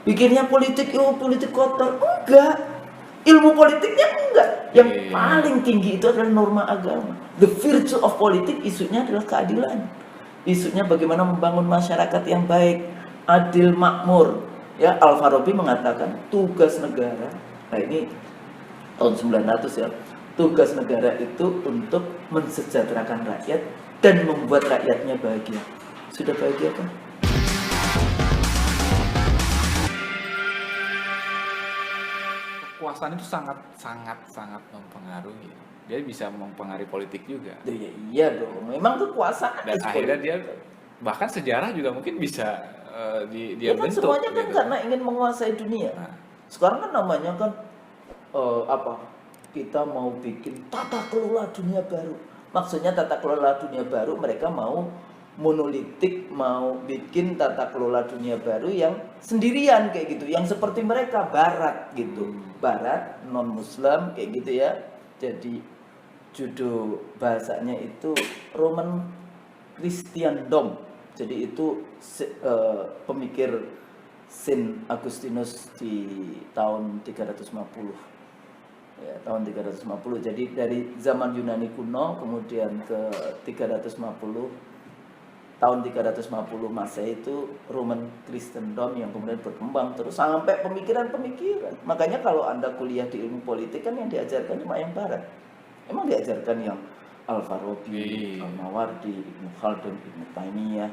Pikirnya politik, politik kotor. Enggak. Ilmu politiknya enggak. Yang paling tinggi itu adalah norma agama. The virtue of politik isunya adalah keadilan. Isunya bagaimana membangun masyarakat yang baik, adil, makmur. Ya, Al-Farabi mengatakan tugas negara. Nah, ini tahun 900 ya. Tugas negara itu untuk mensejahterakan rakyat dan membuat rakyatnya bahagia. Sudah bahagia kan? Kekuasaan itu sangat mempengaruhi. Dia bisa mempengaruhi politik juga. Iya dong. Memang kekuasaan. Dan akhirnya dia bahkan sejarah juga mungkin bisa dia kan bentuk. semuanya kan gitu. karena ingin menguasai dunia. Nah. Sekarang kan namanya kan kita mau bikin tata kelola dunia baru. Maksudnya tata kelola dunia baru, mereka mau monolitik, mau bikin tata kelola dunia baru yang sendirian kayak gitu, yang seperti mereka Barat gitu, Barat non Muslim kayak gitu ya. Jadi judul bahasanya itu Roman Christendom. Jadi itu pemikir Saint Augustinus di tahun 350. Ya, tahun 350. Jadi dari zaman Yunani kuno kemudian ke 350 tahun 350 Masehi itu Roman Christendom yang kemudian berkembang terus sampai pemikiran-pemikiran. Makanya kalau Anda kuliah di ilmu politik kan yang diajarkan cuma yang Barat. Emang diajarkan yang Al-Farabi, Al-Mawardi, Ibnu Khaldun, Ibnu Taimiyah,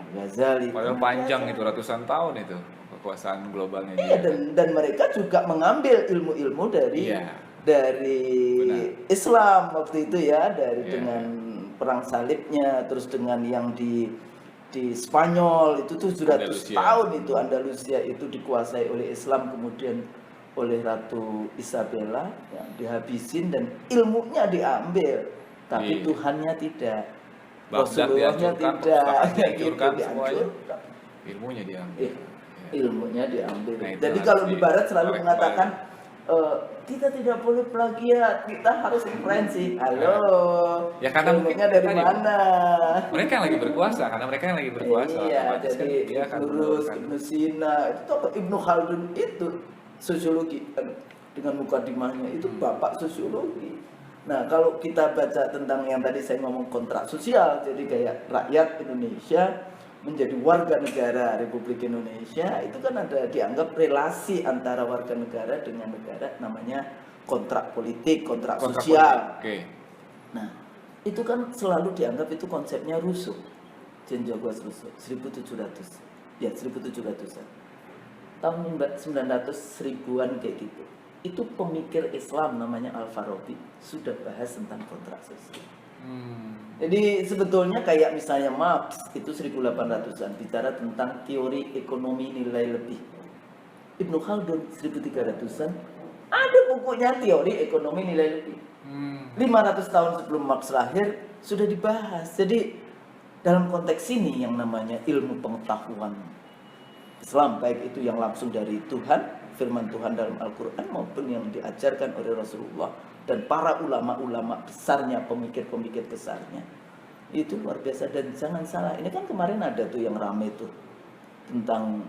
Al-Ghazali. Padahal panjang itu ratusan tahun itu kekuasaan globalnya. Iya, dan mereka juga mengambil ilmu-ilmu dari benar. Islam waktu itu ya, dari dengan perang salibnya, terus dengan yang di Spanyol itu 700 tahun itu Andalusia itu dikuasai oleh Islam, kemudian oleh Ratu Isabella yang dihabisin dan ilmunya diambil, tapi Tuhannya tidak, Rasulullahnya tidak, dihancurkan semuanya, ilmunya diambil. Ilmunya diambil. Nah, jadi kalau di Barat selalu mengatakan kita tidak boleh plagiat, kita harus referensi. Halo. Ya karena ilmunya dari mana? Mereka yang lagi berkuasa, karena mereka yang lagi berkuasa. Iya, jadi Ibnu Sina, itu apa? Ibnu Khaldun itu sosiologi kan, dengan mukadimahnya itu bapak sosiologi. Nah, kalau kita baca tentang yang tadi saya ngomong kontrak sosial, jadi kayak rakyat Indonesia menjadi warga negara Republik Indonesia, itu kan ada dianggap relasi antara warga negara dengan negara, namanya kontrak politik, kontrak sosial. Nah, itu kan selalu dianggap itu konsepnya Rousseau, Jean Jacques Rousseau, 1700. Ya, 1700-an. Tahun 900 1000-an kayak gitu. Itu pemikir Islam namanya Al-Farabi sudah bahas tentang kontrak sosial. Jadi sebetulnya kayak misalnya Marx itu 1800-an bicara tentang teori ekonomi nilai lebih. Ibnu Khaldun 1300-an ada bukunya teori ekonomi nilai lebih. 500 tahun sebelum Marx lahir sudah dibahas. Jadi dalam konteks ini yang namanya ilmu pengetahuan Islam, baik itu yang langsung dari Tuhan, firman Tuhan dalam Al-Quran, maupun yang diajarkan oleh Rasulullah dan para ulama-ulama besarnya, pemikir-pemikir besarnya, itu luar biasa. Dan jangan salah, ini kan kemarin ada tuh yang rame tuh tentang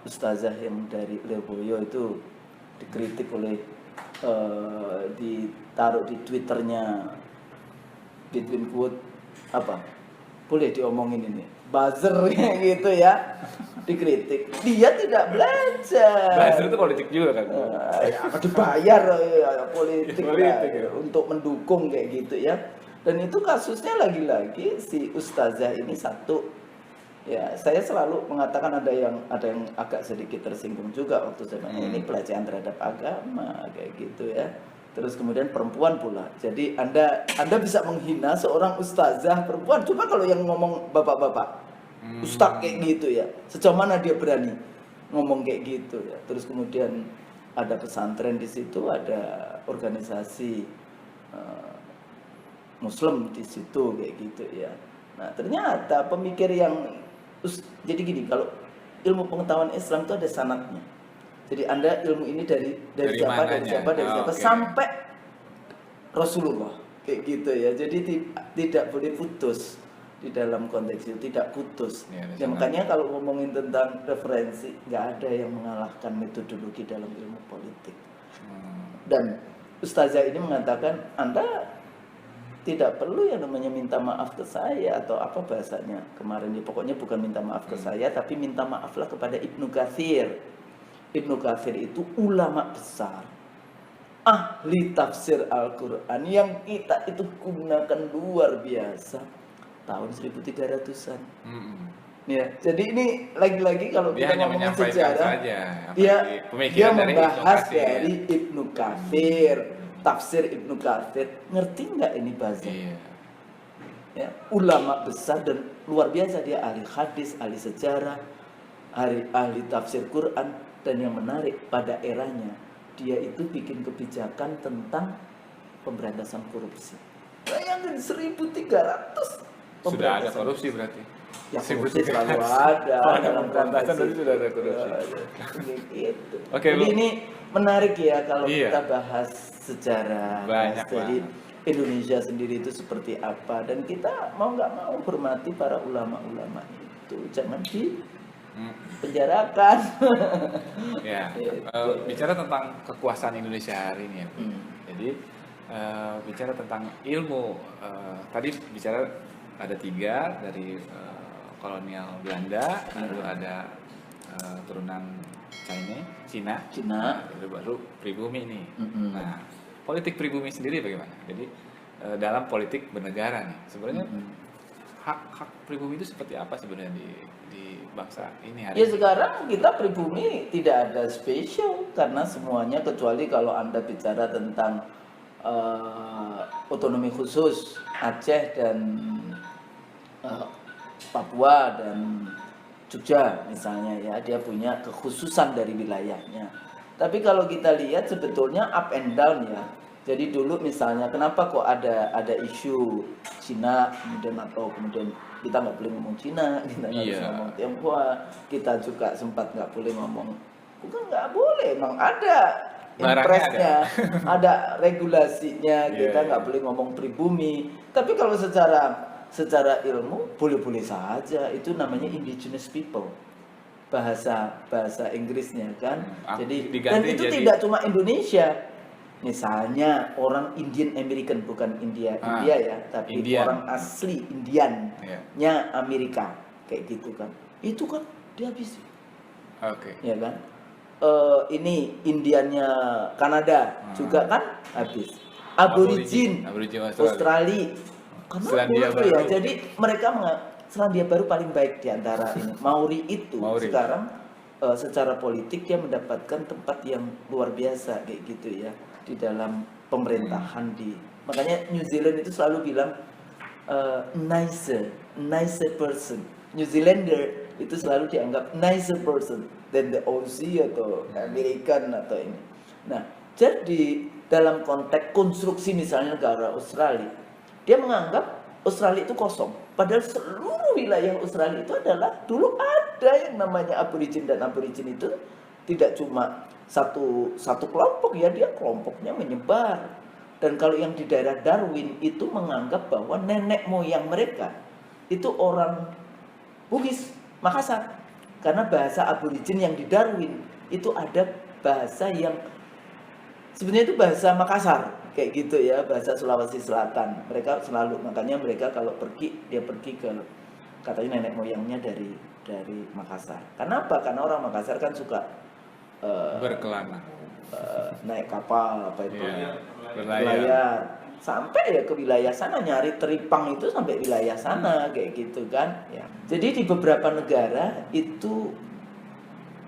ustazah yang dari Lirboyo itu dikritik oleh ditaruh di Twitternya between quote boleh diomongin ini buzzer gitu ya, dikritik. Dia tidak belajar. Buzzer itu politik juga kan? Dibayar politik ya, untuk mendukung kayak gitu ya. Dan itu kasusnya lagi-lagi si ustazah ini satu. Ya, saya selalu mengatakan ada yang agak sedikit tersinggung juga waktu saya ini pelecehan terhadap agama kayak gitu ya. Terus kemudian perempuan pula. Jadi Anda bisa menghina seorang ustazah perempuan. Coba kalau yang ngomong bapak-bapak, ustaz kayak gitu ya. Sejauh mana dia berani ngomong kayak gitu ya. Terus kemudian ada pesantren di situ, ada organisasi Muslim di situ kayak gitu ya. Nah, ternyata pemikir yang jadi gini, kalau ilmu pengetahuan Islam itu ada sanadnya. Jadi Anda ilmu ini dari siapa sampai Rasulullah kayak gitu ya. Jadi tidak boleh putus. di dalam konteks itu tidak putus. Ya, Ya, makanya kalau ngomongin tentang referensi, nggak ada yang mengalahkan metodologi dalam ilmu politik. Dan Ustazah ini mengatakan Anda tidak perlu yang namanya minta maaf ke saya atau apa bahasanya kemarin ya, pokoknya bukan minta maaf ke saya, tapi minta maaflah kepada Ibnu Katsir. Ibnu Katsir itu ulama besar, ahli tafsir Al-Quran yang kita itu gunakan luar biasa tahun 1300-an. Ya, jadi ini lagi-lagi kalau Dia kita hanya ngomongin menyampaikan sejarah, saja dia pemikiran dari Ibnu membahas Katsir. dari Ibnu Katsir, tafsir Ibnu Katsir. Ngerti nggak ini bahasa? Iya. Ya, ulama besar dan luar biasa, dia ahli hadis, ahli sejarah, ahli tafsir Quran, dan yang menarik pada eranya dia itu bikin kebijakan tentang pemberantasan korupsi. Bayangin 1300 Sudah ada korupsi berarti. Ya, korupsi selalu ada dalam pemberantasan konteks tadi sudah ada korupsi. Gitu. Oke, Jadi Bu. ini menarik ya kalau Iya. kita bahas sejarah Banyak dari banget. Indonesia sendiri itu seperti apa, dan kita mau nggak mau hormati para ulama-ulama itu, jangan dipenjarakan. Ya, bicara tentang kekuasaan Indonesia hari ini ya, Bu. Jadi bicara tentang ilmu, tadi bicara ada 3 dari kolonial Belanda, lalu ada turunan Cina, lalu baru pribumi ini. Nah, politik pribumi sendiri bagaimana? Jadi dalam politik bernegara nih, sebenarnya hak pribumi itu seperti apa sebenarnya di bangsa ini hari Ya ini? sekarang kita pribumi tidak ada spesial karena semuanya, kecuali kalau Anda bicara tentang otonomi khusus Aceh dan Papua dan Jogja misalnya ya, dia punya kekhususan dari wilayahnya. Tapi kalau kita lihat sebetulnya up and down ya. Jadi dulu misalnya kenapa kok ada isu Cina kemudian kita nggak boleh ngomong Cina, kita nggak bisa ngomong Tionghoa, kita juga sempat nggak boleh ngomong, bukan nggak boleh, emang ada impresnya, ada regulasinya, kita nggak boleh ngomong pribumi. Tapi kalau secara ilmu boleh-boleh saja, itu namanya indigenous people, bahasa Inggrisnya kan. Jadi dan itu tidak cuma Indonesia. Misalnya orang Indian American, bukan India ya, tapi Indian. orang asli Indiannya Amerika kayak gitu kan. Itu kan dihabisi. Oke. Ya kan? Ini Indiannya Kanada juga kan habis. Aborigin Australia. Karena itu ya. Jadi mereka Selandia Baru paling baik di antara ini. Maori itu sekarang secara politik dia mendapatkan tempat yang luar biasa kayak gitu ya di dalam pemerintahan makanya New Zealand itu selalu bilang nicer person. New Zealander itu selalu dianggap nicer person than the Aussie atau American atau ini. Nah, jadi dalam konteks konstruksi misalnya negara Australia, dia menganggap Australia itu kosong. Padahal seluruh wilayah Australia itu adalah dulu ada yang namanya aborigin, dan aborigin itu tidak cuma satu kelompok ya, dia kelompoknya menyebar. Dan kalau yang di daerah Darwin itu menganggap bahwa nenek moyang mereka itu orang Bugis, Makassar. Karena bahasa aborigin yang di Darwin itu ada bahasa yang sebenarnya itu bahasa Makassar kayak gitu ya, bahasa Sulawesi Selatan. Mereka selalu, makanya mereka kalau dia pergi ke, katanya nenek moyangnya dari Makassar. Kenapa? Karena orang Makassar kan suka berkelana, naik kapal apa itu, berlayar sampai ya ke wilayah sana, nyari teripang itu sampai wilayah sana kayak gitu kan ya. Jadi di beberapa negara itu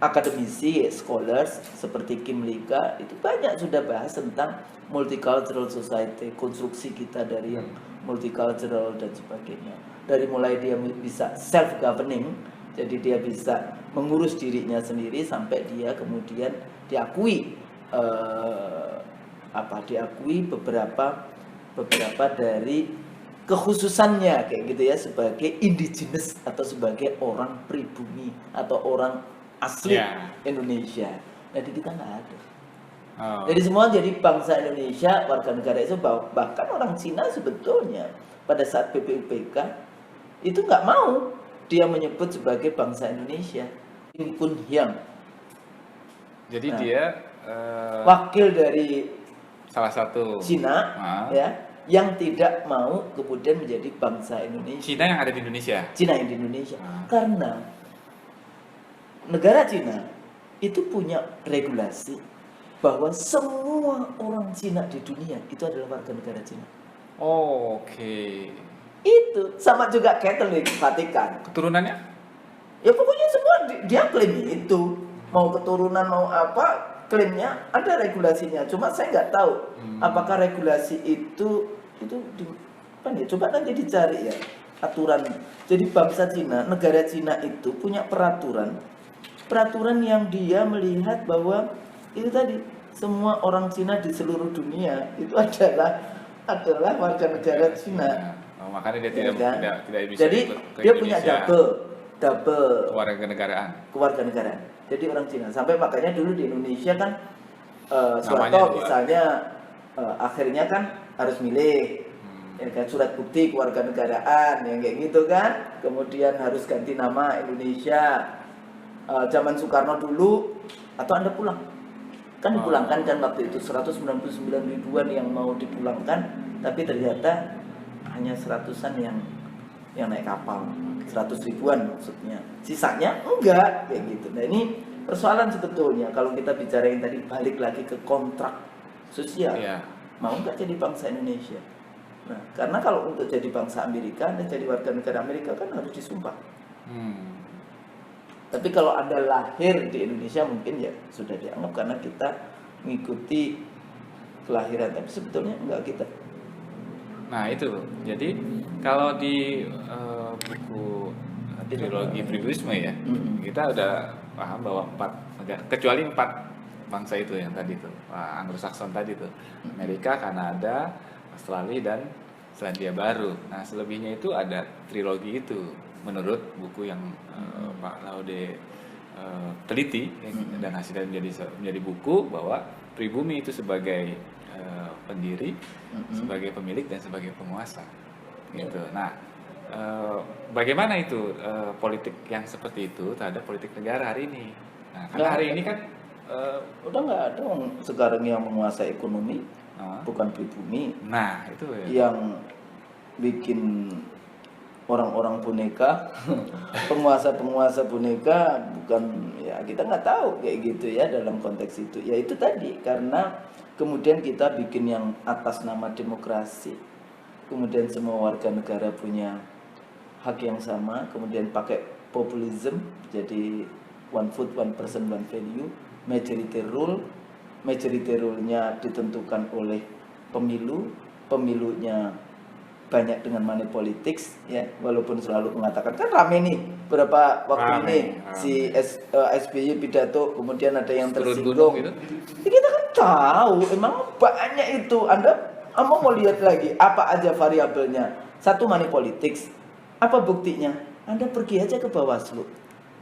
akademisi, scholars seperti Kim Lika itu banyak sudah bahas tentang multicultural society, konstruksi kita dari yang multicultural dan sebagainya. Dari mulai dia bisa self governing, jadi dia bisa mengurus dirinya sendiri sampai dia kemudian diakui beberapa dari kekhususannya kayak gitu ya, sebagai indigenous atau sebagai orang pribumi atau orang asli Indonesia. Jadi kita nggak ada. Jadi semua jadi bangsa Indonesia, warga negara itu, bahkan orang Cina sebetulnya pada saat BPUPK itu nggak mau dia menyebut sebagai bangsa Indonesia. Im Kun Hyang. Jadi Nah, dia wakil dari salah satu Cina, ya, yang tidak mau kemudian menjadi bangsa Indonesia. Cina yang ada di Indonesia. Cina yang di Indonesia. Karena negara Cina itu punya regulasi bahwa semua orang Cina di dunia itu adalah warga negara Cina. Oh, oke. Itu sama juga Katolik Vatikan. Keturunannya? Ya pokoknya semua dia klaim itu. Mau keturunan mau apa, klaimnya ada regulasinya. Cuma saya nggak tahu apakah regulasi itu di apa nih? Coba nanti dicari ya aturan. Jadi bangsa Cina, negara Cina itu punya peraturan yang dia melihat bahwa itu tadi semua orang Cina di seluruh dunia itu adalah warga negara Cina. Oh, makanya dia Ya, tidak bisa jadi ikut ke dia punya Indonesia. double kewarganegaraan. Jadi orang Cina. Sampai makanya dulu di Indonesia kan Namanya Soeharto misalnya akhirnya kan harus milih ya kan, surat bukti kewarganegaraan yang kayak gitu kan. Kemudian harus ganti nama Indonesia. Zaman Soekarno dulu atau Anda pulang. Kan dipulangkan kan waktu itu 199 ribuan yang mau dipulangkan, tapi ternyata hanya 100-an yang naik kapal. 100 ribuan maksudnya. Sisanya enggak kayak gitu. Nah, ini persoalan sebetulnya kalau kita bicarain tadi balik lagi ke kontrak sosial. Iya. Mau enggak jadi bangsa Indonesia? Nah, karena kalau untuk jadi bangsa Amerika dan jadi warga negara Amerika kan harus disumpah. Tapi kalau Anda lahir di Indonesia mungkin ya sudah dianggap karena kita mengikuti kelahiran, tapi sebetulnya enggak kita. Nah itu, jadi kalau di buku trilogi Pribusme ya, kita udah paham bahwa 4 negara, kecuali 4 bangsa itu yang tadi tuh, Anglo-Saxon tadi tuh, Amerika, Kanada, Australia dan Selandia Baru. Nah selebihnya itu ada trilogi itu, menurut buku yang Pak Laude teliti dan hasilnya menjadi buku bahwa pribumi itu sebagai pendiri, sebagai pemilik dan sebagai penguasa, gitu. Nah, bagaimana itu politik yang seperti itu terhadap politik negara hari ini? Nah, karena hari ini kan udah nggak ada sekarang yang menguasai ekonomi, bukan pribumi. Nah, itu ya. Yang bikin orang-orang boneka, penguasa boneka, bukan ya kita nggak tahu kayak gitu ya dalam konteks itu. Ya itu tadi karena kemudian kita bikin yang atas nama demokrasi, kemudian semua warga negara punya hak yang sama, kemudian pakai populisme, jadi one vote, one person, one value, majority rule-nya ditentukan oleh pemilunya banyak dengan money politics ya, walaupun selalu mengatakan kan rame nih beberapa waktu ini si SBY pidato kemudian ada yang tersinggung gitu. Ya, kita kan tahu emang banyak itu. Anda mau lihat lagi apa aja variabelnya. Satu, money politics. Apa buktinya? Anda pergi aja ke Bawaslu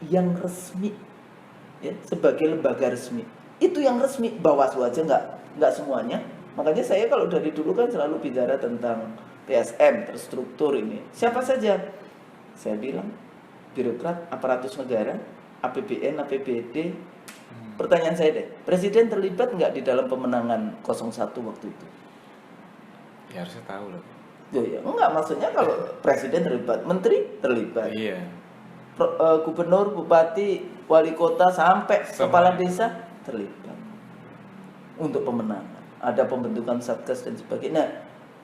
yang resmi ya, sebagai lembaga resmi. Itu yang resmi, Bawaslu aja nggak semuanya. Makanya saya kalau dari dulu kan selalu bicara tentang TSM, terstruktur ini. Siapa saja? Saya bilang birokrat, aparatus negara, APBN, APBD. Pertanyaan saya deh, Presiden terlibat nggak di dalam pemenangan 01 waktu itu? Ya harusnya tahu loh. Ya enggak, maksudnya kalau Presiden terlibat, Menteri terlibat. Iya. Gubernur, Bupati, Wali Kota sampai Kepala Desa terlibat untuk pemenangan. Ada pembentukan Satgas dan sebagainya. Nah,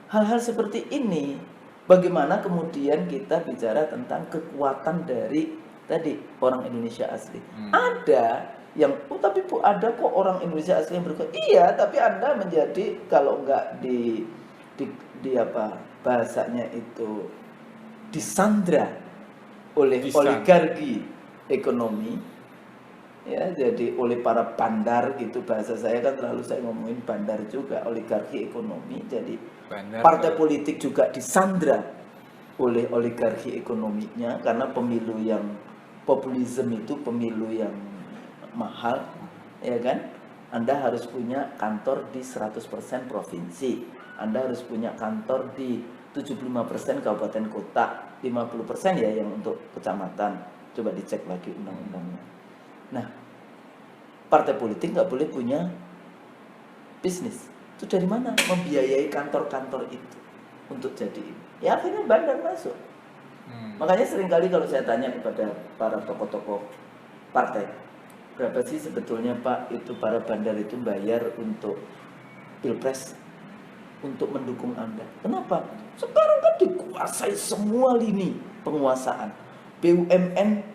hal-hal seperti ini, bagaimana kemudian kita bicara tentang kekuatan dari tadi orang Indonesia asli. Ada yang, tapi ada kok orang Indonesia asli yang berkata, iya, tapi Anda menjadi kalau enggak di apa bahasanya itu disandra oleh oligarki ekonomi. Ya, jadi oleh para bandar gitu, bahasa saya kan saya ngomongin bandar juga, oligarki ekonomi. Jadi bandar, partai politik juga disandra oleh oligarki ekonominya karena pemilu yang populisme itu pemilu yang mahal, ya kan? Anda harus punya kantor di 100% provinsi. Anda harus punya kantor di 75% kabupaten kota, 50% ya yang untuk kecamatan. Coba dicek lagi undang-undangnya. Nah, partai politik nggak boleh punya bisnis. Itu dari mana? Membiayai kantor-kantor itu untuk jadi ini. Ya akhirnya bandar masuk. Makanya seringkali kalau saya tanya kepada para tokoh-tokoh partai, berapa sih sebetulnya Pak itu para bandar itu bayar untuk pilpres, untuk mendukung Anda? Kenapa? Sekarang kan dikuasai semua lini penguasaan. BUMN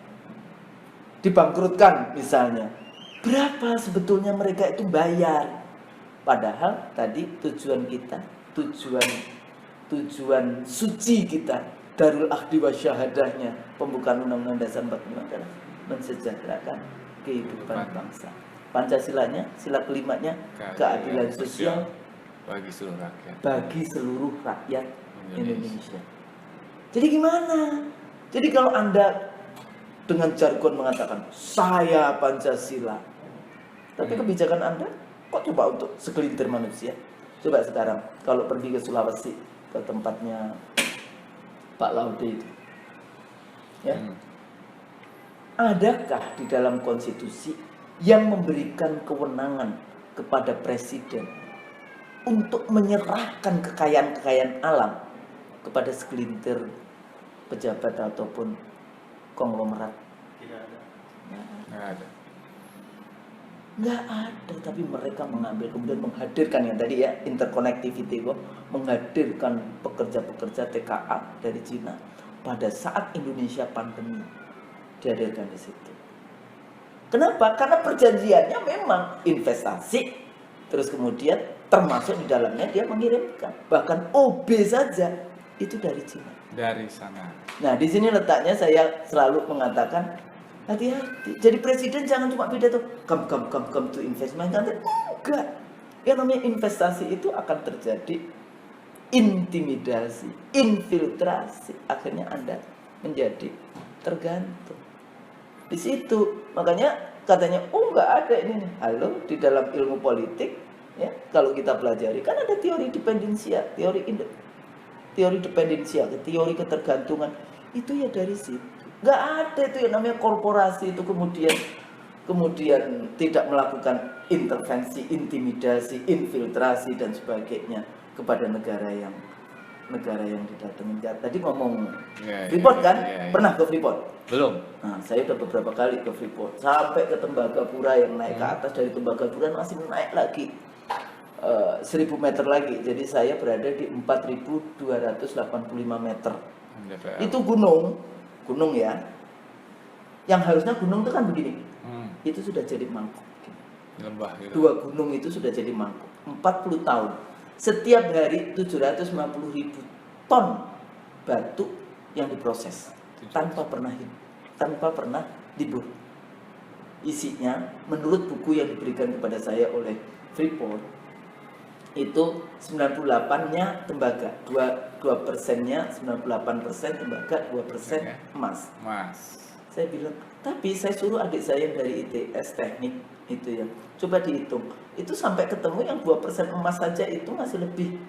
dibangkrutkan misalnya. Berapa sebetulnya mereka itu bayar? Padahal tadi tujuan kita, tujuan suci kita, Darul Akhdi wa Syahadahnya, pembukaan Undang-Undang Dasar 45 adalah mensejahterakan kehidupan bangsa. Pancasilanya, sila kelimanya, keadilan sosial bagi seluruh rakyat Indonesia. Jadi gimana? Jadi kalau Anda dengan jargon mengatakan saya Pancasila, tapi kebijakan Anda kok coba untuk segelintir manusia? Coba sekarang kalau pergi ke Sulawesi, ke tempatnya Pak Laude itu, ya, adakah di dalam konstitusi yang memberikan kewenangan kepada presiden untuk menyerahkan kekayaan alam kepada segelintir pejabat ataupun konglomerat? Tidak ada. Nggak ada, tapi mereka mengambil, kemudian menghadirkan yang tadi ya, interconnectivity kok, menghadirkan pekerja-pekerja TKA dari Cina pada saat Indonesia pandemi, dihadirkan di situ. Kenapa? Karena perjanjiannya memang investasi, terus kemudian termasuk di dalamnya dia mengirimkan, bahkan OB saja itu dari Cina. Dari sana. Nah, di sini letaknya saya selalu mengatakan hati-hati. Jadi presiden jangan cuma pidato come to investment. Enggak. Yang namanya investasi itu akan terjadi intimidasi, infiltrasi. Akhirnya Anda menjadi tergantung. Di situ makanya katanya enggak ada ini. Halo, di dalam ilmu politik ya, kalau kita pelajari kan ada teori dependensia, teori dependensia, teori ketergantungan. Itu ya dari situ. Nggak ada itu yang namanya korporasi itu kemudian tidak melakukan intervensi, intimidasi, infiltrasi dan sebagainya kepada negara yang didatangi. Tadi ngomong Freeport kan? Pernah ke Freeport? Belum. Nah, saya udah beberapa kali ke Freeport, sampai ke Tembagapura yang naik ke atas, dari Tembagapura masih naik lagi 1000 meter lagi. Jadi saya berada di 4285 meter. Itu gunung ya, yang harusnya gunung itu kan begini, itu sudah jadi mangkuk. Lembah gitu. 2 gunung itu sudah jadi mangkuk. 40 tahun, setiap hari 750.000 ton batu yang diproses tanpa pernah libur. Isinya menurut buku yang diberikan kepada saya oleh Freeport itu 98-nya tembaga, 2%-nya 98% tembaga, 2% emas. Saya bilang, tapi saya suruh adik saya dari ITS teknik itu ya, coba dihitung, itu sampai ketemu yang 2% emas saja itu masih lebih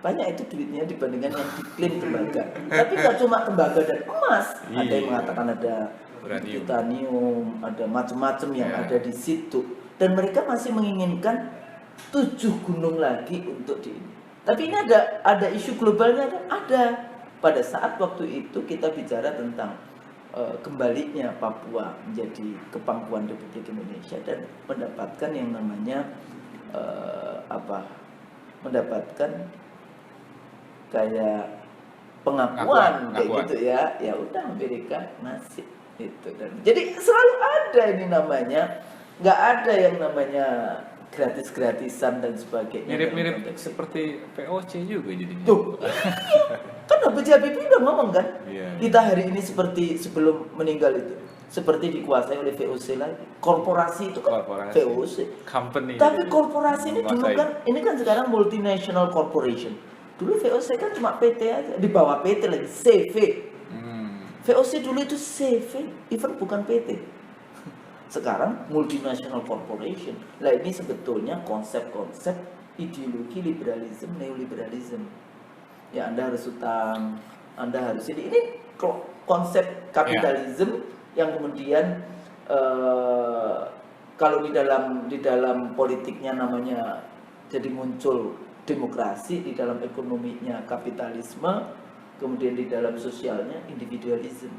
banyak itu duitnya dibandingkan yang diklaim tembaga. Tapi nggak cuma tembaga dan emas, ada yang mengatakan ada titanium, ada macam-macam yang ada di situ, dan mereka masih menginginkan 7 gunung lagi untuk di ini. Tapi ini ada isu globalnya ada. Pada saat waktu itu kita bicara tentang kembalinya Papua menjadi kepangkuan Republik Indonesia dan mendapatkan yang namanya mendapatkan kayak pengakuan kayak gitu ya. Ya udah Amerika ngasih itu, dan jadi selalu ada ini namanya, nggak ada yang namanya gratis-gratisan dan sebagainya. Mirip-mirip seperti VOC juga jadinya. Tuh, kan Habibie udah ngomong kan, kita hari ini seperti sebelum meninggal itu, seperti dikuasai oleh VOC lagi. Korporasi itu kan VOC. Company. Tapi korporasi ini dulu kan, ini kan sekarang multinational corporation. Dulu VOC kan cuma PT aja, di bawah PT lagi, CV. VOC dulu itu CV, even bukan PT. Sekarang multinational corporation. Nah ini sebetulnya konsep-konsep ideologi liberalisme, neoliberalisme. ya Anda harus utang, Anda harus ini konsep kapitalisme yang kemudian kalau di dalam politiknya namanya jadi muncul demokrasi, di dalam ekonominya kapitalisme, kemudian di dalam sosialnya individualisme.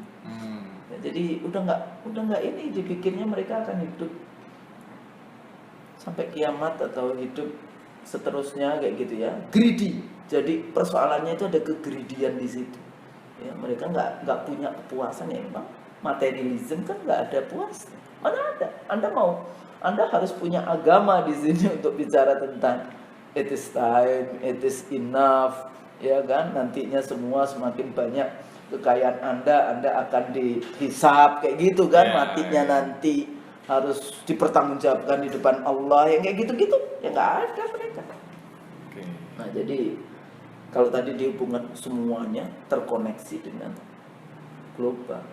Ya, jadi udah nggak ini dipikirnya mereka akan hidup sampai kiamat atau hidup seterusnya kayak gitu ya, greedy. Jadi persoalannya itu ada kegridian di situ. Ya, mereka nggak punya kepuasan ya, emang materialism kan nggak ada puas. Mana ada? Anda harus punya agama di sini untuk bicara tentang it is time, it is enough, ya kan? Nantinya semua semakin banyak kekayaan Anda akan dihisab kayak gitu kan? Matinya nanti harus dipertanggungjawabkan di depan Allah, yang kayak gitu-gitu ya nggak ada mereka. Nah jadi kalau tadi dihubungkan semuanya terkoneksi dengan global,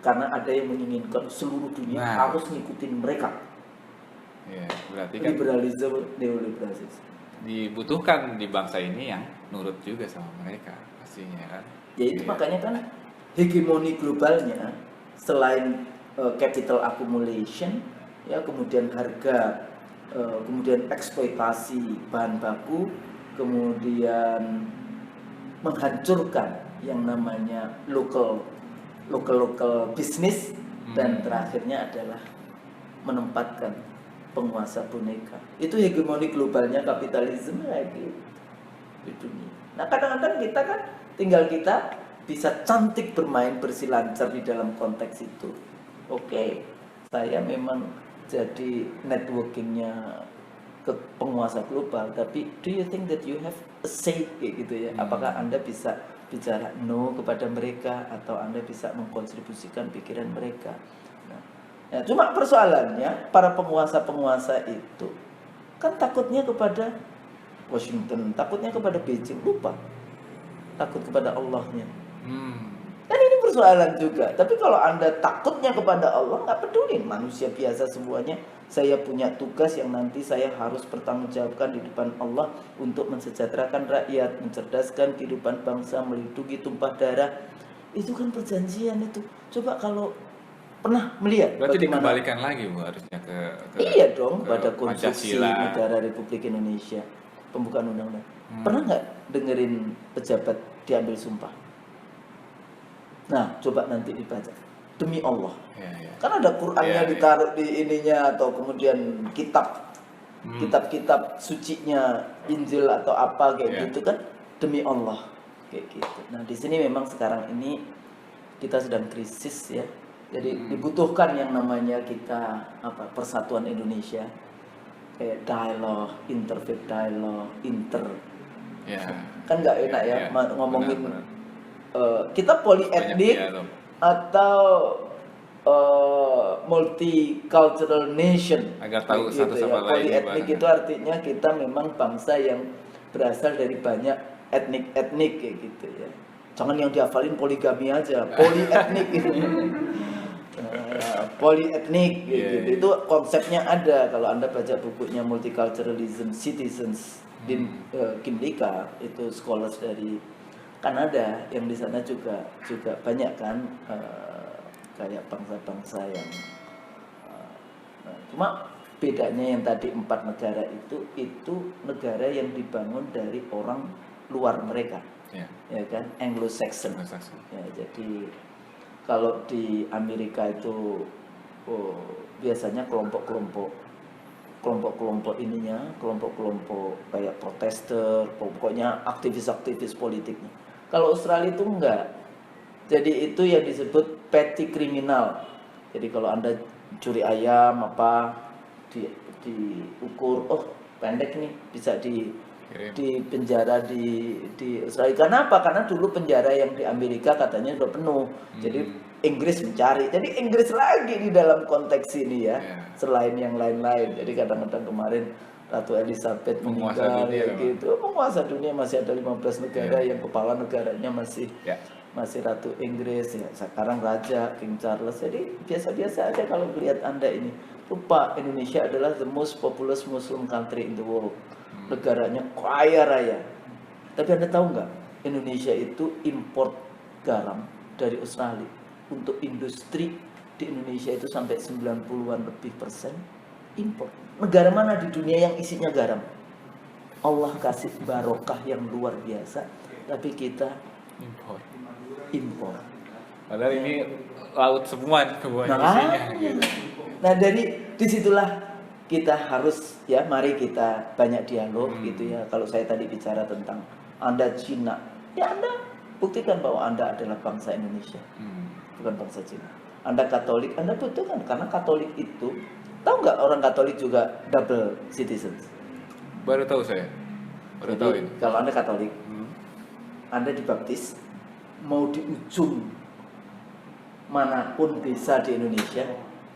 karena ada yang menginginkan seluruh dunia harus ngikutin mereka. Ya, berarti kan liberalisme, neoliberalisme dibutuhkan di bangsa ini yang nurut juga sama mereka pastinya kan. Ya itu makanya kan hegemoni globalnya selain capital accumulation, ya kemudian harga, kemudian eksploitasi bahan baku, kemudian menghancurkan yang namanya local bisnis, dan terakhirnya adalah menempatkan penguasa boneka. Itu hegemoni globalnya kapitalisme lagi di dunia. Nah kadang-kadang kita kan tinggal kita bisa cantik bermain bersilancar di dalam konteks itu. Oke, saya memang jadi networkingnya ke penguasa global, tapi do you think that you have a say kayak gitu ya? Apakah Anda bisa bicara no kepada mereka, atau Anda bisa mengkontribusikan pikiran mereka? Nah, ya, cuma persoalannya para penguasa itu kan takutnya kepada Washington, takutnya kepada Beijing, lupa takut kepada Allahnya. Kan ini persoalan juga. Tapi kalau Anda takutnya kepada Allah, nggak peduli, manusia biasa semuanya. Saya punya tugas yang nanti saya harus pertanggungjawabkan di depan Allah untuk mensejahterakan rakyat, mencerdaskan kehidupan bangsa, melindungi tumpah darah. Itu kan perjanjian itu. Coba kalau pernah melihat. Berarti dikembalikan lagi Bu harusnya ke iya dong, pada konstruksi negara Republik Indonesia, pembukaan undang-undang. Pernah nggak dengerin pejabat diambil sumpah? Nah, coba nanti dibaca. Demi Allah. Kan ada Qur'annya ditaruh di ininya, atau kemudian kitab-kitab sucinya, Injil atau apa kayak gitu kan, demi Allah kayak gitu. Nah, di sini memang sekarang ini kita sedang krisis ya. Jadi dibutuhkan yang namanya kita persatuan Indonesia. Kayak dialog, interfaith dialog, kan nggak enak ya ngomongin kita polyethnic atau multicultural nation, agar tahu gitu satu sama lain. Polyethnic itu artinya kita memang bangsa yang berasal dari banyak etnik kayak gitu ya. Jangan yang dihafalin poligami aja, polyethnic gitu. Polyethnic gitu. Itu konsepnya ada kalau Anda baca bukunya Multiculturalism Citizens Kim Lee-ka, itu scholars dari Kanada yang di sana juga banyak kan kayak bangsa-bangsa yang cuma bedanya yang tadi 4 negara itu negara yang dibangun dari orang luar mereka, ya kan, Anglo-Saxon. Ya, jadi kalau di Amerika itu biasanya kelompok-kelompok ininya, kelompok-kelompok kayak protester, pokoknya aktivis-aktivis politiknya. Kalau Australia itu enggak. Jadi itu yang disebut petty criminal. Jadi kalau Anda curi ayam diukur, pendek nih, bisa di penjara di Australia. Kenapa? Karena dulu penjara yang di Amerika katanya sudah penuh. Jadi Inggris mencari. Jadi Inggris lagi di dalam konteks ini ya, selain yang lain-lain. Jadi kadang-kadang kemarin Ratu Elizabeth meninggal gitu. Penguasa dunia masih ada 15 negara yang kepala negaranya masih Ratu Inggris ya. Sekarang Raja King Charles. Jadi biasa-biasa aja kalau melihat Anda ini. Lupa Indonesia adalah the most populous Muslim country in the world. Negaranya kaya raya. Tapi Anda tahu nggak? Indonesia itu import garam dari Australia. Untuk industri di Indonesia itu sampai 90-an lebih persen import. Negara mana di dunia yang isinya garam? Allah kasih barokah yang luar biasa, tapi kita impor. Padahal ini laut semua isinya. Gitu. Nah dari disitulah kita harus mari kita banyak dialog gitu ya. Kalau saya tadi bicara tentang Anda Cina, ya Anda buktikan bahwa Anda adalah bangsa Indonesia, bukan bangsa Cina. Anda Katolik, Anda buktikan karena Katolik itu, tahu nggak orang Katolik juga double citizens? Baru tahu saya. Baru Jadi, tahu ini. kalau Anda Katolik, Anda dibaptis, mau di ujung manapun desa di Indonesia,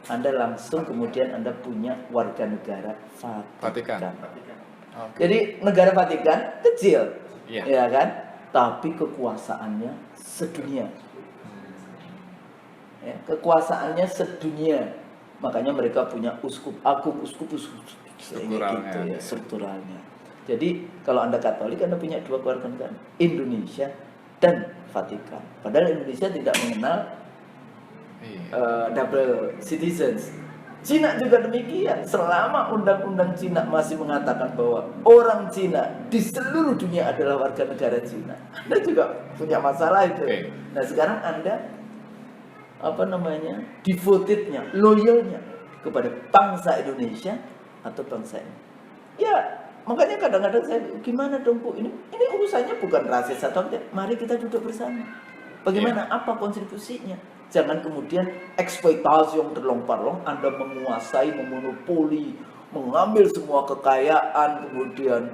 Anda langsung kemudian Anda punya warga negara Vatikan. Okay. Jadi negara Vatikan kecil, ya kan? Tapi kekuasaannya sedunia. Ya, kekuasaannya sedunia. Makanya mereka punya uskup agung, uskup gitu ya, strukturalnya. Jadi kalau Anda Katolik, Anda punya dua keluarga negara, Indonesia dan Vatikan. Padahal Indonesia tidak mengenal double citizens. Cina juga demikian. Selama undang-undang Cina masih mengatakan bahwa orang Cina di seluruh dunia adalah warga negara Cina, Anda juga punya masalah itu. Nah sekarang Anda devotednya, loyalnya kepada bangsa Indonesia atau bangsa ini. Ya makanya kadang-kadang saya, gimana dong Bu, ini urusannya bukan rasis atau tidak. Mari kita duduk bersama. Bagaimana, apa kontribusinya? Jangan kemudian eksploitasi yang terlempar-lempar, Anda menguasai, memonopoli, mengambil semua kekayaan, kemudian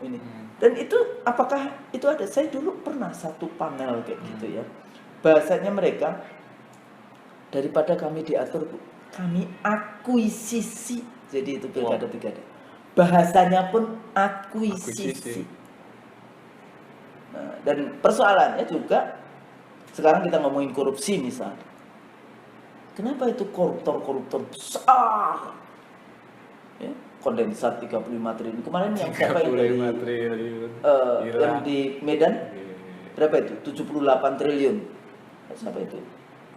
ini. Dan itu, apakah itu ada? Saya dulu pernah satu panel kayak gitu ya. Bahasanya mereka, daripada kami diatur, kami akuisisi. Jadi itu pilkada-pilkada. Bahasanya pun akuisisi. Nah, dan persoalannya juga, sekarang kita ngomongin korupsi misalnya. Kenapa itu koruptor besar? Ya, kondensat 35 triliun. Kemarin yang siapa yang dari yang di Medan? Berapa itu? 78 triliun. Siapa itu?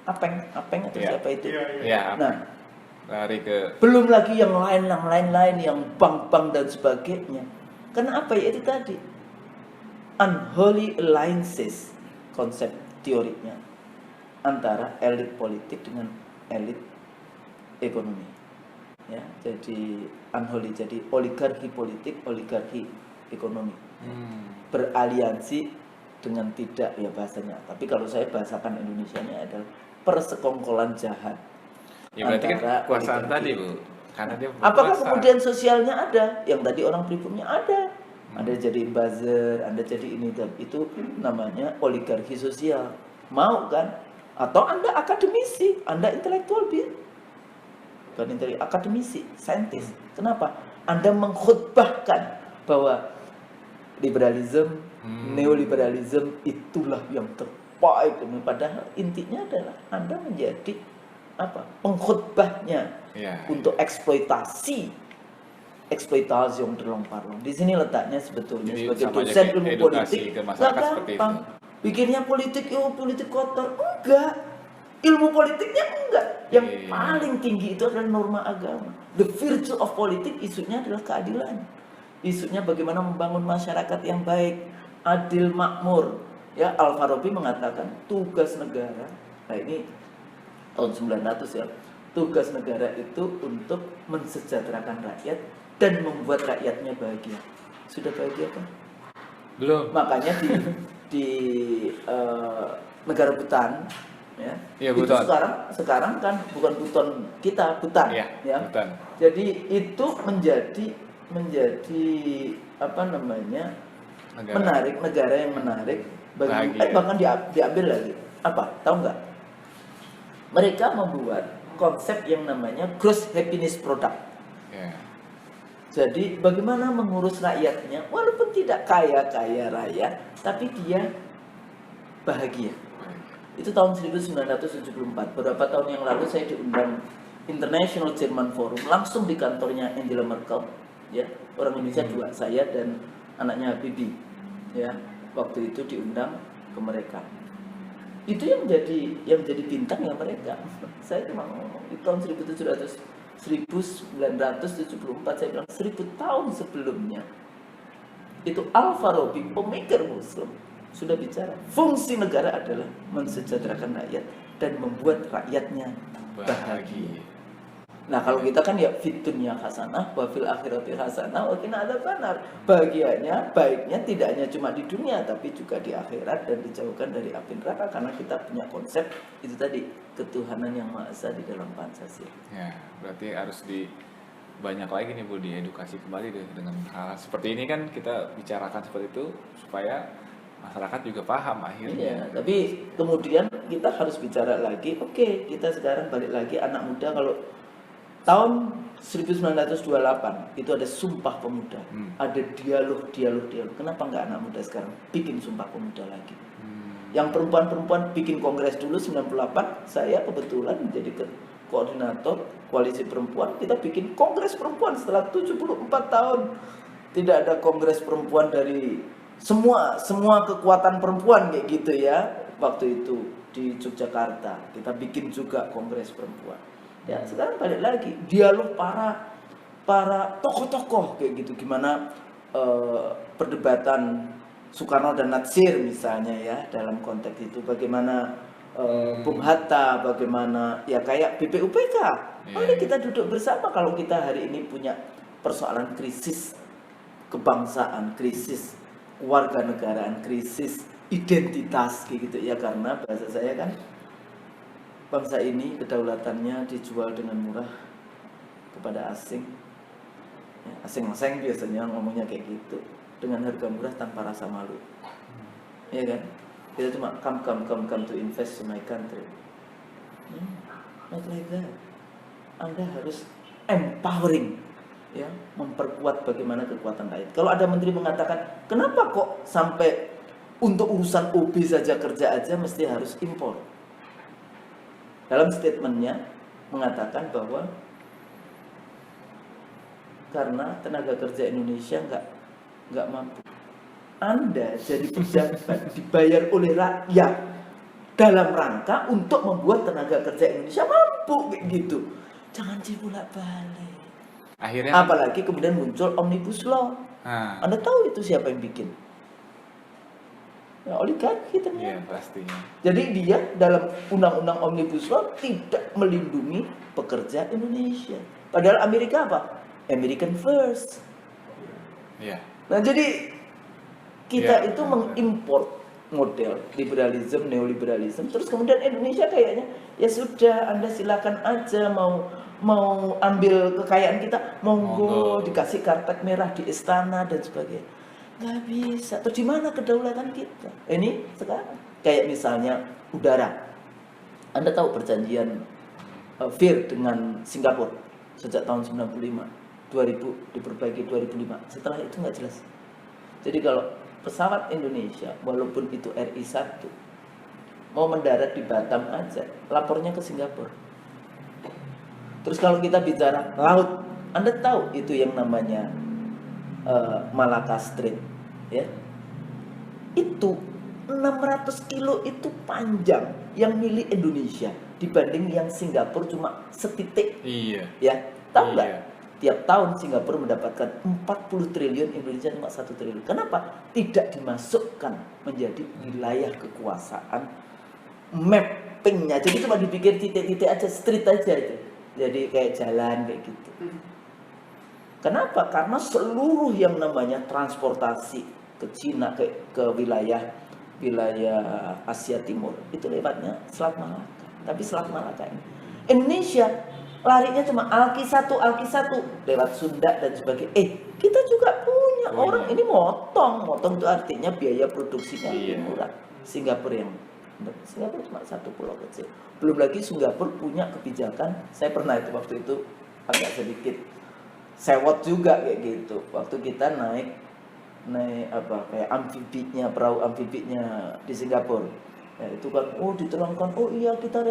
Apeng atau siapa itu? Nah, lari ke belum lagi yang lain yang bank-bank dan sebagainya. Kenapa ya itu tadi? Unholy alliances, konsep teorinya antara elit politik dengan elit ekonomi. Ya, jadi unholy, jadi oligarki politik, oligarki ekonomi. Beraliansi dengan tidak, ya bahasanya. Tapi kalau saya bahasakan Indonesianya adalah persekongkolan jahat. Ya berarti kan kekuasaan tadi Bu. Karena dia apakah kemudian sosialnya ada? Yang tadi orang pribumnya ada. Anda jadi buzzer, Anda jadi ini, itu namanya oligarki sosial. Mau kan? Atau Anda akademisi, Anda intelektual, bukan intelektual, akademisi, saintis. Kenapa? Anda mengkhutbahkan bahwa liberalisme, neoliberalisme itulah yang terbaik. Padahal intinya adalah Anda menjadi pengkhutbahnya untuk eksploitasi yang terlempar-lempar. Di sini letaknya sebetulnya. Jadi, sebagai dosen ilmu politik nggak gampang bikinnya politik kotor. Enggak, ilmu politiknya enggak. Yang paling tinggi itu adalah norma agama. The virtue of politik isunya adalah keadilan. Isunya bagaimana membangun masyarakat yang baik, adil, makmur. Ya, Al-Farabi mengatakan tugas negara. Nah ini tahun 900 ya. Tugas negara itu untuk mensejahterakan rakyat dan membuat rakyatnya bahagia. Sudah bahagia kan? Belum. Makanya di negara Bhutan, ya, itu Bhutan. sekarang kan bukan Bhutan kita, Bhutan, ya. Bhutan. Jadi itu menjadi negara yang menarik bagi bahkan diambil lagi. Tahu nggak? Mereka membuat konsep yang namanya gross happiness product. Jadi bagaimana mengurus rakyatnya, walaupun tidak kaya raya, tapi dia bahagia. Itu tahun 1974. Beberapa tahun yang lalu saya diundang International German Forum langsung di kantornya Angela Merkel. Ya, orang Indonesia dua, saya dan anaknya Habibie. Ya, waktu itu diundang ke mereka. Itu yang jadi bintang ya mereka. Saya cuma ngomong di tahun 1974 saya bilang 1000 tahun sebelumnya itu Al-Farabi, pemikir Muslim, sudah bicara fungsi negara adalah mensejahterakan rakyat dan membuat rakyatnya bahagia. Nah kalau kita kan ya fitunya hasanah, wa fil akhirati hasanah, wa qina adzabannar. Bahagianya, baiknya tidak hanya cuma di dunia tapi juga di akhirat dan dijauhkan dari api neraka karena kita punya konsep itu tadi ketuhanan yang Maha Esa di dalam Pancasila. Ya, berarti harus banyak lagi nih Bu diedukasi kembali dengan hal seperti ini kan kita bicarakan seperti itu supaya masyarakat juga paham akhirnya. Iya, tapi kemudian kita harus bicara lagi. Oke, kita sekarang balik lagi anak muda kalau tahun 1928 itu ada Sumpah Pemuda, ada dialog. Kenapa nggak anak muda sekarang bikin Sumpah Pemuda lagi? Yang perempuan bikin kongres dulu 98, saya kebetulan menjadi koordinator koalisi perempuan. Kita bikin kongres perempuan setelah 74 tahun tidak ada kongres perempuan dari semua kekuatan perempuan kayak gitu ya. Waktu itu di Yogyakarta kita bikin juga kongres perempuan. Ya sekarang balik lagi dialog para tokoh-tokoh kayak gitu, gimana perdebatan Soekarno dan Natsir misalnya ya dalam konteks itu, bagaimana Bung Hatta, bagaimana ya kayak BPUPK. Mari kita duduk bersama kalau kita hari ini punya persoalan krisis kebangsaan, krisis kewarganegaraan, krisis identitas kayak gitu ya, karena bahasa saya kan bangsa ini kedaulatannya dijual dengan murah kepada asing. Ya, asing-asing biasanya ngomongnya kayak gitu, dengan harga murah tanpa rasa malu. Ya kan? Kita cuma come to invest in my country. Not like that. Anda harus empowering, ya, memperkuat bagaimana kekuatan rakyat. Kalau ada menteri mengatakan, kenapa kok sampai untuk urusan OB saja kerja aja mesti harus impor? Dalam statementnya mengatakan bahwa karena tenaga kerja Indonesia nggak mampu. Anda jadi pejabat dibayar oleh rakyat dalam rangka untuk membuat tenaga kerja Indonesia mampu kayak gitu. Jangan dibulak-balik. Akhirnya apalagi kemudian muncul Omnibus Law. Anda tahu itu siapa yang bikin? Ya, oligarki ternyata. Iya, pastinya. Jadi dia dalam undang-undang Omnibus Law tidak melindungi pekerja Indonesia. Padahal Amerika apa? American first. Iya. Nah, jadi kita itu mengimpor model liberalisme, neoliberalisme, terus kemudian Indonesia kayaknya ya sudah, Anda silakan aja mau ambil kekayaan kita, monggo, dikasih karpet merah di istana dan sebagainya. Nggak bisa. Terus di mana kedaulatan kita? Ini sekarang kayak misalnya udara. Anda tahu perjanjian FIR dengan Singapura sejak tahun 95, 2000 diperbaiki 2005. Setelah itu nggak jelas. Jadi kalau pesawat Indonesia walaupun itu RI1 mau mendarat di Batam aja, lapornya ke Singapura. Terus kalau kita bicara laut, Anda tahu itu yang namanya Malacca Strait, ya, itu 600 kilo itu panjang yang milik Indonesia dibanding yang Singapura cuma setitik. Iya. Ya, tahu nggak? Tiap tahun Singapura mendapatkan 40 triliun, Indonesia cuma 1 triliun. Kenapa? Tidak dimasukkan menjadi wilayah kekuasaan mappingnya. Jadi cuma dipikir titik-titik aja, street aja itu. Jadi kayak jalan kayak gitu. Kenapa? Karena seluruh yang namanya transportasi ke Cina, ke wilayah Asia Timur itu lewatnya Selat Malaka. Tapi Selat Malaka ini Indonesia larinya cuma Alki 1 lewat Sunda dan sebagainya. Kita juga punya orang ini motong itu artinya biaya produksinya lebih murah. Singapura cuma satu pulau kecil. Belum lagi Singapura punya kebijakan. Saya pernah itu waktu itu agak sedikit sewot juga kayak gitu. Waktu kita naik kayak amfibinya, perahu amfibinya di Singapura. Ya, itu kan diterangkan, iya kita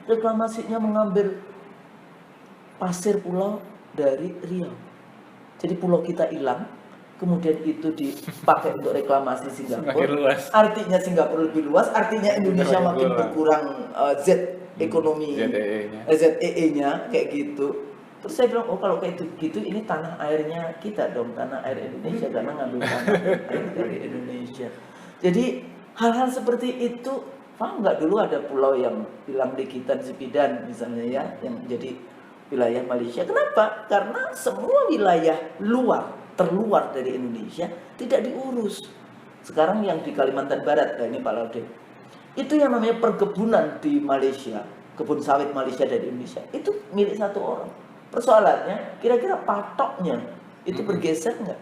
reklamasinya mengambil pasir pulau dari Riau. Jadi pulau kita hilang, kemudian itu dipakai untuk reklamasi Singapura, Semakin luas. artinya Singapura lebih luas, artinya Indonesia Semakin makin kurang. berkurang ekonomi ZEE-nya kayak gitu. Terus saya bilang, oh kalau kayak gitu ini tanah airnya kita dong, tanah air Indonesia, karena ngambil tanah air dari Indonesia. Jadi hal-hal seperti itu, paham nggak dulu ada pulau yang hilang dikitan Sipidan misalnya ya, yang jadi wilayah Malaysia. Kenapa? Karena semua wilayah terluar dari Indonesia tidak diurus. Sekarang yang di Kalimantan Barat, nah ini Pak Laude, itu yang namanya perkebunan di Malaysia, kebun sawit Malaysia dari Indonesia, itu milik satu orang. Persoalannya, kira-kira patoknya itu bergeser nggak?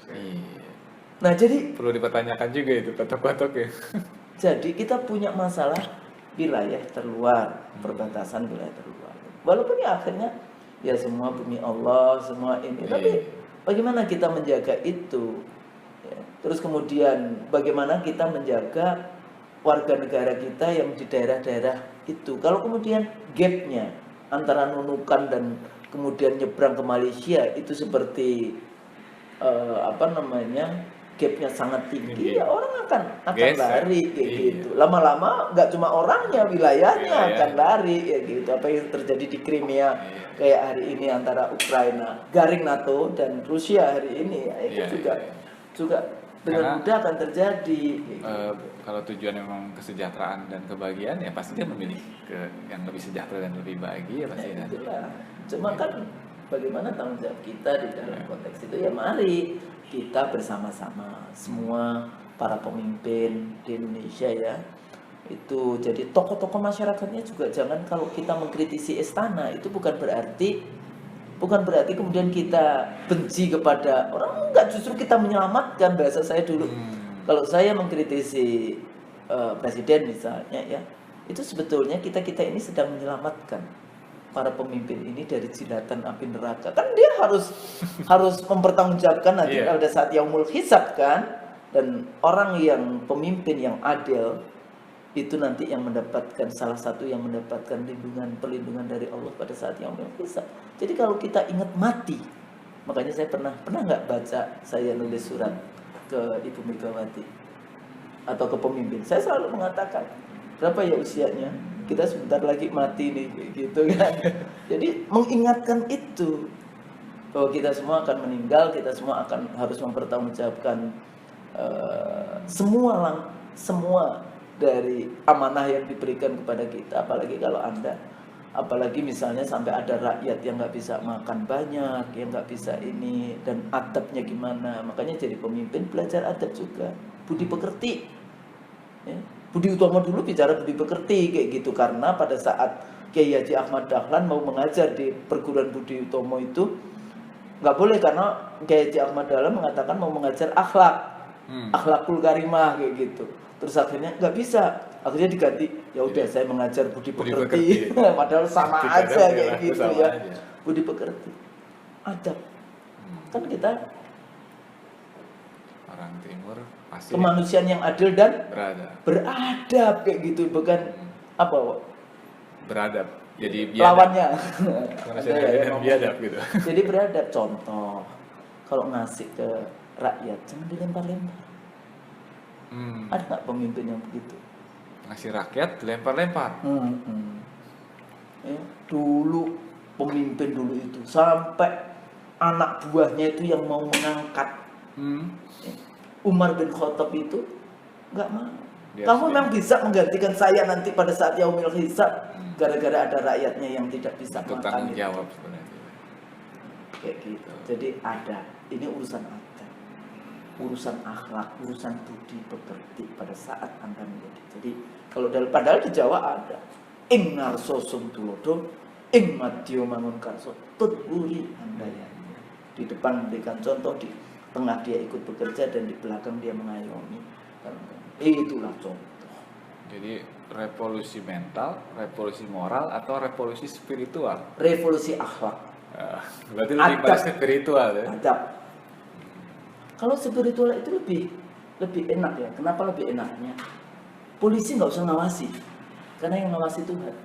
Iya. Nah jadi Perlu dipertanyakan juga itu patok-patoknya. Jadi kita punya masalah wilayah terluar, perbatasan wilayah terluar. Walaupun ya akhirnya ya semua bumi Allah, semua ini. Tapi bagaimana kita menjaga itu? Ya. Terus kemudian bagaimana kita menjaga warga negara kita yang di daerah-daerah itu? Kalau kemudian gapnya antara Nunukan dan kemudian nyebrang ke Malaysia itu seperti gapnya sangat tinggi, ya orang akan lari kayak gitu. Lama-lama nggak cuma orangnya, wilayahnya akan lari ya gitu. Apa yang terjadi di Crimea kayak hari ini antara Ukraina, garing NATO dan Rusia hari ini, ya, itu juga dengan mudah akan terjadi. Kalau tujuan memang kesejahteraan dan kebahagiaan, ya pasti dia memilih ke yang lebih sejahtera dan lebih bahagia pasti. Cuma kan bagaimana tanggung jawab kita di dalam konteks itu, ya mari kita bersama-sama semua para pemimpin di Indonesia ya, itu jadi tokoh-tokoh masyarakatnya juga jangan, kalau kita mengkritisi istana itu bukan berarti kemudian kita benci kepada orang, enggak, justru kita menyelamatkan. Bahasa saya dulu, kalau saya mengkritisi presiden misalnya ya, itu sebetulnya kita ini sedang menyelamatkan para pemimpin ini dari jilatan api neraka. Kan dia harus mempertanggungjawabkan nanti pada saat yaumul hisab kan. Dan orang yang pemimpin yang adil itu nanti yang mendapatkan, salah satu yang mendapatkan perlindungan dari Allah pada saat yaumul hisab. Jadi kalau kita ingat mati, makanya saya pernah nggak baca, saya nulis surat ke Ibu Megawati atau ke pemimpin, saya selalu mengatakan, berapa ya usianya? Kita sebentar lagi mati nih, gitu kan. Jadi mengingatkan itu, bahwa kita semua akan meninggal, kita semua akan harus mempertanggungjawabkan semua dari amanah yang diberikan kepada kita. Apalagi misalnya sampai ada rakyat yang nggak bisa makan banyak, yang nggak bisa ini, dan adabnya gimana. Makanya jadi pemimpin belajar adab juga, budi pekerti ya. Budi Utomo dulu bicara budi pekerti kayak gitu, karena pada saat Kiai Haji Ahmad Dahlan mau mengajar di perguruan Budi Utomo itu nggak boleh, karena Kiai Haji Ahmad Dahlan mengatakan mau mengajar akhlakul karimah kayak gitu. Terus akhirnya nggak bisa, akhirnya diganti, ya udah saya mengajar budi pekerti. Padahal sama aja kayak gitu ya. Budi pekerti, adab. Kan kita orang timur pasti kemanusiaan yang adil dan beradab kayak gitu, bukan beradab jadi lawannya biadab gitu. Jadi beradab. Contoh, kalau ngasih ke rakyat jangan dilempar-lempar. Ada nggak pemimpin yang begitu? Ngasih rakyat dilempar-lempar. Ya, dulu pemimpin dulu itu sampai anak buahnya itu yang mau mengangkat Umar bin Khattab itu nggak mau. Kamu memang bisa menggantikan saya nanti pada saat yaumil hisab, gara-gara ada rakyatnya yang tidak bisa makan. Tanggung jawab sebenarnya. Kayak gitu. Jadi ini urusan adab, urusan akhlak, urusan budi pekerti pada saat Anda menjadi. Jadi kalau padahal di Jawa ada ing narsosum tulodo, ing madya mangun karso, tuturi andaya. Di depan memberikan contoh, di tengah dia ikut bekerja, dan di belakang dia mengayomi. Itulah contoh. Jadi revolusi mental, revolusi moral, atau revolusi spiritual? Revolusi akhlak. Berarti lebih pada spiritual ya? Adab. Kalau spiritual itu lebih enak ya. Kenapa lebih enaknya? Polisi nggak usah ngawasi, karena yang ngawasi Tuhan.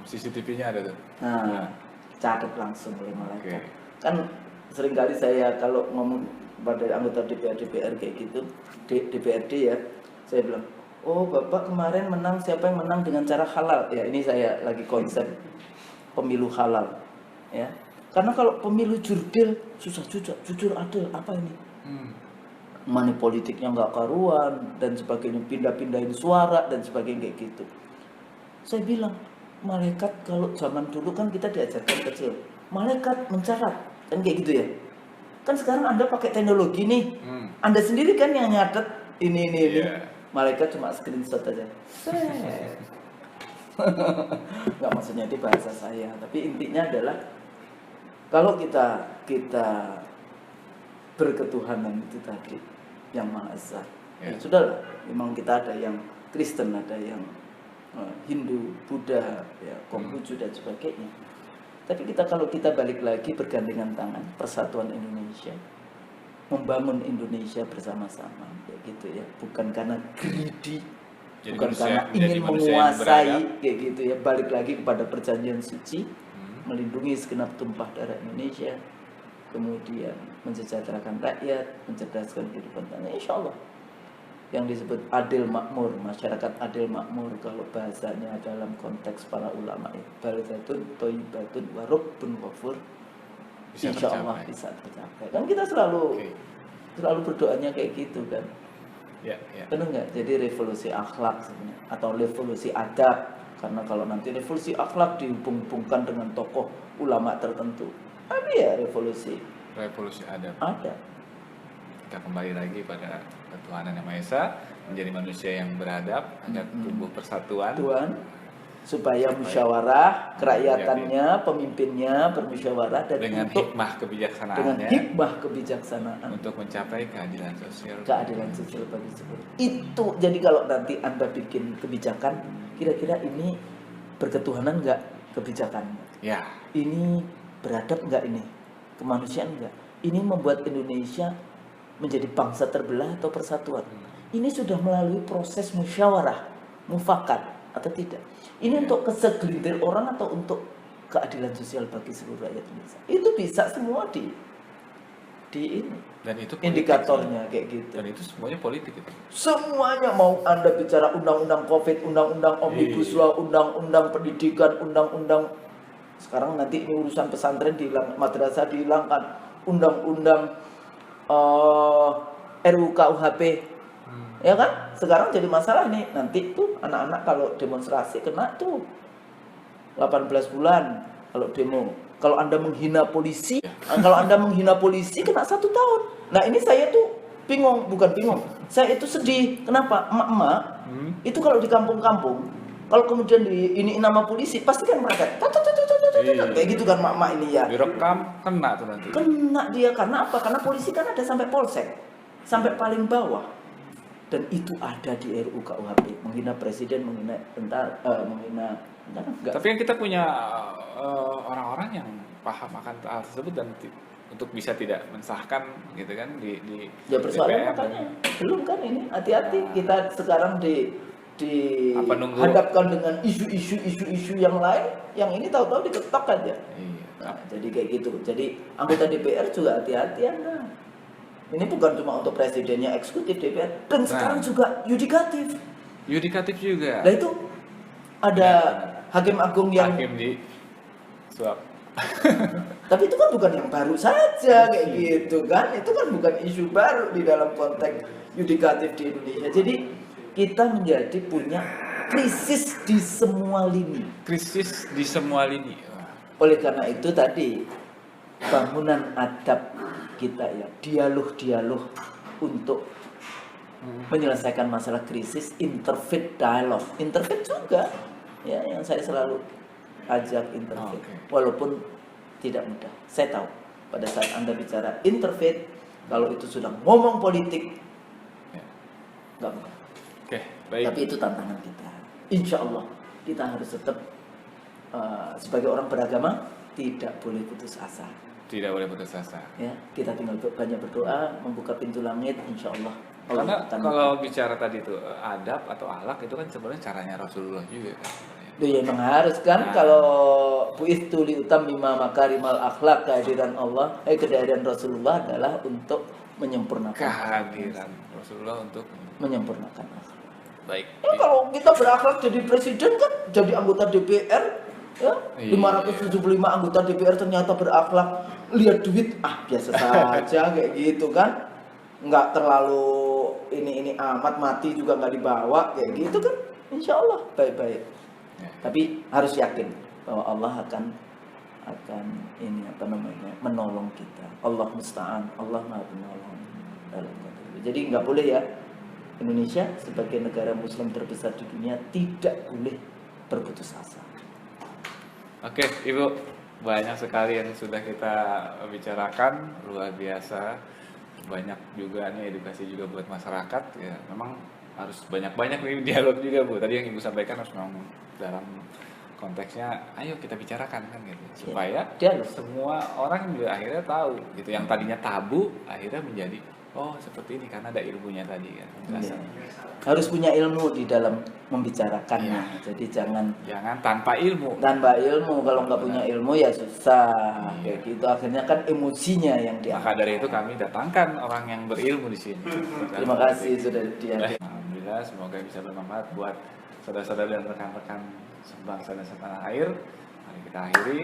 CCTV-nya ada tuh. Nah, catat langsung oleh malaikat. Kan seringkali saya kalau ngomong pada anggota DPR kayak gitu, DPRD ya, saya bilang, oh Bapak kemarin menang, siapa yang menang dengan cara halal? Ya ini saya lagi konsep pemilu halal, ya. Karena kalau pemilu jurdil, susah jujur adil, apa ini? Money politiknya nggak karuan dan sebagainya, pindah-pindahin suara dan sebagainya kayak gitu. Saya bilang, malaikat kalau zaman dulu kan kita diajarkan kecil, malaikat mencatat, kan kayak gitu ya. Kan sekarang Anda pakai teknologi nih, Anda sendiri kan yang nyatet ini. Malaikat cuma screenshot aja. Nggak, maksudnya itu bahasa saya, tapi intinya adalah kalau kita berketuhanan itu tadi yang Maha Esa, ya sudahlah, memang kita ada yang Kristen, ada yang Hindu, Buddha, ya, Konghucu dan sebagainya. Tapi kalau kita balik lagi bergandengan tangan, persatuan Indonesia, membangun Indonesia bersama-sama, kayak gitu ya, bukan karena greedy, jadi bukan karena ingin menguasai, kayak gitu ya. Balik lagi kepada perjanjian suci, melindungi segenap tumpah darah Indonesia, kemudian mensejahterakan rakyat, mencerdaskan kehidupan tanah, insya Allah. Yang disebut adil makmur, masyarakat adil makmur, kalau bahasanya dalam konteks para ulama itu, baldatun thayyibatun wa rabbun ghafur, insya Allah bisa tercapai. Kan kita selalu berdoanya kayak gitu kan. Benar nggak? Jadi revolusi akhlak sebenarnya, atau revolusi adab. Karena kalau nanti revolusi akhlak dihubung-hubungkan dengan tokoh ulama tertentu, apa ya revolusi adab. Ada. Kita kembali lagi pada ketuhanan yang Maha Esa, menjadi manusia yang beradab, agar tumbuh persatuan. Tuhan, supaya musyawarah kerajaatannya, pemimpinnya bermusyawarah dan dengan hikmah kebijaksanaan untuk mencapai keadilan sosial bagi seluruh. Itu jadi kalau nanti Anda bikin kebijakan, kira-kira ini berketuhanan enggak kebijakannya? Ya. Ini beradab enggak, ini kemanusiaan enggak? Ini membuat Indonesia menjadi bangsa terbelah atau persatuan? Ini sudah melalui proses musyawarah, mufakat atau tidak? Ini untuk segelintir orang atau untuk keadilan sosial bagi seluruh rakyat Indonesia? Itu bisa semua di ini. Dan itu indikatornya kayak gitu. Dan itu semuanya politik itu. Semuanya, mau Anda bicara undang-undang Covid, undang-undang Omnibus Law, undang-undang pendidikan, undang-undang sekarang nanti ini urusan pesantren dihilang, madrasah dihilangkan, undang-undang RUU KUHP, ya kan? Sekarang jadi masalah nih, nanti tuh anak-anak kalau demonstrasi kena tuh 18 bulan kalau demo. Kalau Anda menghina polisi, kena 1 tahun. Nah ini saya tuh bukan bingung, saya itu sedih. Kenapa? Emak-emak itu kalau di kampung-kampung, kalau kemudian ini nama polisi, pasti kan mereka kayak gitu kan, emak-emak ini ya. Direkam, kena tuh nanti. Kena dia, karena apa? Karena polisi kan ada sampai polsek, sampai paling bawah. Dan itu ada di RUU KUHP, menghina presiden, menghina tentara, menghina enggak. Tapi kan kita punya orang-orang yang paham akan hal tersebut dan untuk bisa tidak mensahkan gitu kan di ya persoalan makanya belum kan ini, hati-hati kita sekarang dihadapkan dengan isu-isu yang lain, yang ini tahu-tahu diketok aja. Nah, jadi kayak gitu. Jadi anggota DPR juga hati-hati Anda. Ini bukan cuma untuk presidennya, eksekutif DPR, dan sekarang juga yudikatif juga. Nah itu ada hakim agung yang hakim di suap. Tapi itu kan bukan yang baru saja kayak gitu kan. Itu kan bukan isu baru di dalam konteks yudikatif di Indonesia. Jadi kita menjadi punya krisis di semua lini. Oleh karena itu tadi bangunan adab kita ya, dialog untuk menyelesaikan masalah krisis, interfaith dialogue. Interfaith juga ya, yang saya selalu ajak interfaith. Walaupun tidak mudah. Saya tahu pada saat Anda bicara interfaith, kalau itu sudah ngomong politik, nggak mudah. Baik. Tapi itu tantangan kita. Insya Allah kita harus tetap sebagai orang beragama tidak boleh putus asa. Ya, kita tinggal banyak berdoa, membuka pintu langit, insya Allah. Karena kalau bicara tadi itu adab atau akhlak itu kan sebenarnya caranya Rasulullah juga kan. Ya memang harus kan, kalau bu'itsu li utammima makarimal akhlak, kehadiran Allah, kehadiran Rasulullah adalah untuk menyempurnakan kehadiran Rasulullah untuk menyempurnakan akhlak. baik. Ya, kalau kita berakhlak jadi presiden kan, jadi anggota DPR, ya, Iya. 575 anggota DPR ternyata berakhlak, lihat duit, biasa saja kayak gitu kan, nggak terlalu ini amat, mati juga nggak dibawa kayak gitu kan, insya Allah baik-baik. Ya. Tapi harus yakin bahwa Allah akan ini menolong kita. Allah musta'an, Allah maha penolong dalam konteks itu. Jadi nggak boleh ya, Indonesia sebagai negara Muslim terbesar di dunia tidak boleh berputus asa. Oke, Ibu, banyak sekali yang sudah kita bicarakan, luar biasa. Banyak juga nih edukasi juga buat masyarakat. Ya, memang harus banyak-banyak nih dialog juga, Bu. Tadi yang Ibu sampaikan harus memang dalam konteksnya, ayo kita bicarakan kan gitu, supaya semua orang juga akhirnya tahu gitu. Yang tadinya tabu akhirnya menjadi seperti ini karena ada ilmunya tadi kan. Ya. Harus punya ilmu di dalam membicarakannya. Ya. Jadi jangan tanpa ilmu. Kalau nggak punya ilmu ya susah. Kayak gitu. Akhirnya kan emosinya yang dia. Maka dari itu kami datangkan orang yang berilmu di sini. Terima kasih sudah dihadirkan. Alhamdulillah, semoga bisa bermanfaat buat saudara-saudara dan rekan-rekan sebangsa dan setanah air. Mari kita akhiri.